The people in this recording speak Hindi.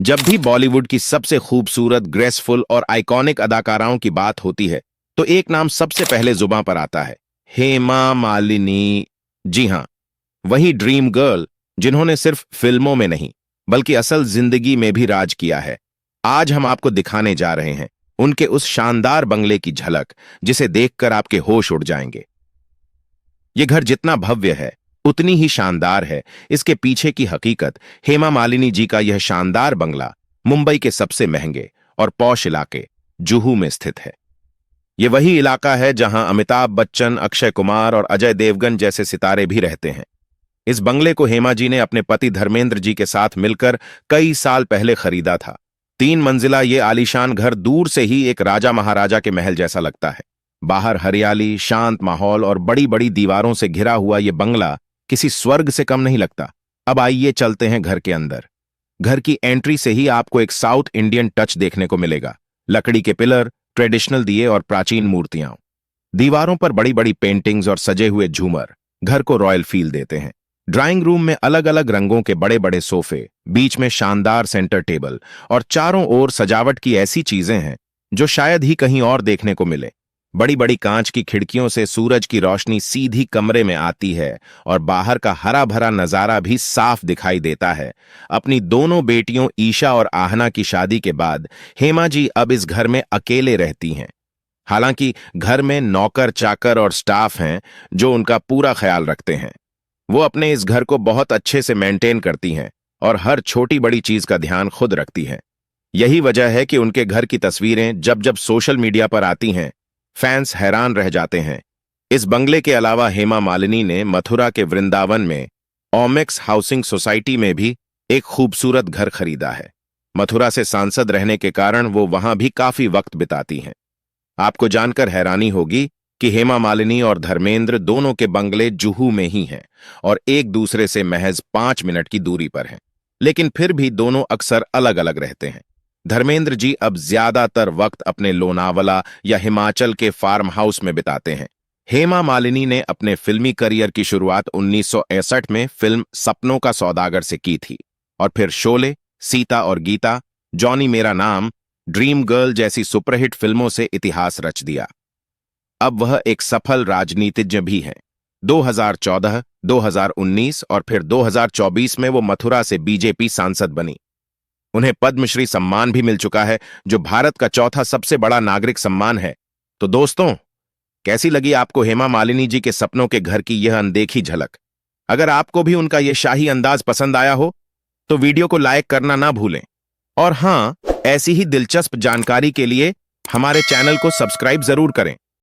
जब भी बॉलीवुड की सबसे खूबसूरत, ग्रेसफुल और आइकॉनिक अदाकाराओं की बात होती है तो एक नाम सबसे पहले जुबां पर आता है, हेमा मालिनी। जी हां, वही ड्रीम गर्ल जिन्होंने सिर्फ फिल्मों में नहीं बल्कि असल जिंदगी में भी राज किया है। आज हम आपको दिखाने जा रहे हैं उनके उस शानदार बंगले की झलक जिसे देखकर आपके होश उड़ जाएंगे। ये घर जितना भव्य है उतनी ही शानदार है इसके पीछे की हकीकत। हेमा मालिनी जी का यह शानदार बंगला मुंबई के सबसे महंगे और पॉश इलाके जुहू में स्थित है। यह वही इलाका है जहां अमिताभ बच्चन, अक्षय कुमार और अजय देवगन जैसे सितारे भी रहते हैं। इस बंगले को हेमा जी ने अपने पति धर्मेंद्र जी के साथ मिलकर कई साल पहले खरीदा था। 3 मंजिला ये आलीशान घर दूर से ही एक राजा महाराजा के महल जैसा लगता है। बाहर हरियाली, शांत माहौल और बड़ी बड़ी दीवारों से घिरा हुआ यह बंगला किसी स्वर्ग से कम नहीं लगता। अब आइए चलते हैं घर के अंदर। घर की एंट्री से ही आपको एक साउथ इंडियन टच देखने को मिलेगा। लकड़ी के पिलर, ट्रेडिशनल दिए और प्राचीन मूर्तियां। दीवारों पर बड़ी बड़ी पेंटिंग्स और सजे हुए झूमर घर को रॉयल फील देते हैं। ड्राइंग रूम में अलग अलग रंगों के बड़े बड़े सोफे, बीच में शानदार सेंटर टेबल और चारों ओर सजावट की ऐसी चीजें हैं जो शायद ही कहीं और देखने को मिले। बड़ी बड़ी कांच की खिड़कियों से सूरज की रोशनी सीधी कमरे में आती है और बाहर का हरा भरा नजारा भी साफ दिखाई देता है। अपनी दोनों बेटियों ईशा और आहना की शादी के बाद हेमा जी अब इस घर में अकेले रहती हैं। हालांकि घर में नौकर चाकर और स्टाफ हैं जो उनका पूरा ख्याल रखते हैं। वो अपने इस घर को बहुत अच्छे से मेंटेन करती हैं और हर छोटी बड़ी चीज का ध्यान खुद रखती हैं। यही वजह है कि उनके घर की तस्वीरें जब जब सोशल मीडिया पर आती हैं फैंस हैरान रह जाते हैं। इस बंगले के अलावा हेमा मालिनी ने मथुरा के वृंदावन में ओमेक्स हाउसिंग सोसाइटी में भी एक खूबसूरत घर खरीदा है। मथुरा से सांसद रहने के कारण वो वहां भी काफी वक्त बिताती हैं। आपको जानकर हैरानी होगी कि हेमा मालिनी और धर्मेंद्र दोनों के बंगले जुहू में ही हैं और एक दूसरे से महज 5 मिनट की दूरी पर हैं, लेकिन फिर भी दोनों अक्सर अलग अलग रहते हैं। धर्मेंद्र जी अब ज्यादातर वक्त अपने लोनावला या हिमाचल के फार्म हाउस में बिताते हैं। हेमा मालिनी ने अपने फिल्मी करियर की शुरुआत 1961 में फिल्म सपनों का सौदागर से की थी और फिर शोले, सीता और गीता, जॉनी मेरा नाम, ड्रीम गर्ल जैसी सुपरहिट फिल्मों से इतिहास रच दिया। अब वह एक सफल राजनीतिज्ञ भी हैं। 2014, 2019 और फिर 2024 में वो मथुरा से बीजेपी सांसद बनी। उन्हें पद्मश्री सम्मान भी मिल चुका है जो भारत का चौथा सबसे बड़ा नागरिक सम्मान है। तो दोस्तों, कैसी लगी आपको हेमा मालिनी जी के सपनों के घर की यह अनदेखी झलक? अगर आपको भी उनका यह शाही अंदाज पसंद आया हो तो वीडियो को लाइक करना ना भूलें। और हां, ऐसी ही दिलचस्प जानकारी के लिए हमारे चैनल को सब्सक्राइब जरूर करें।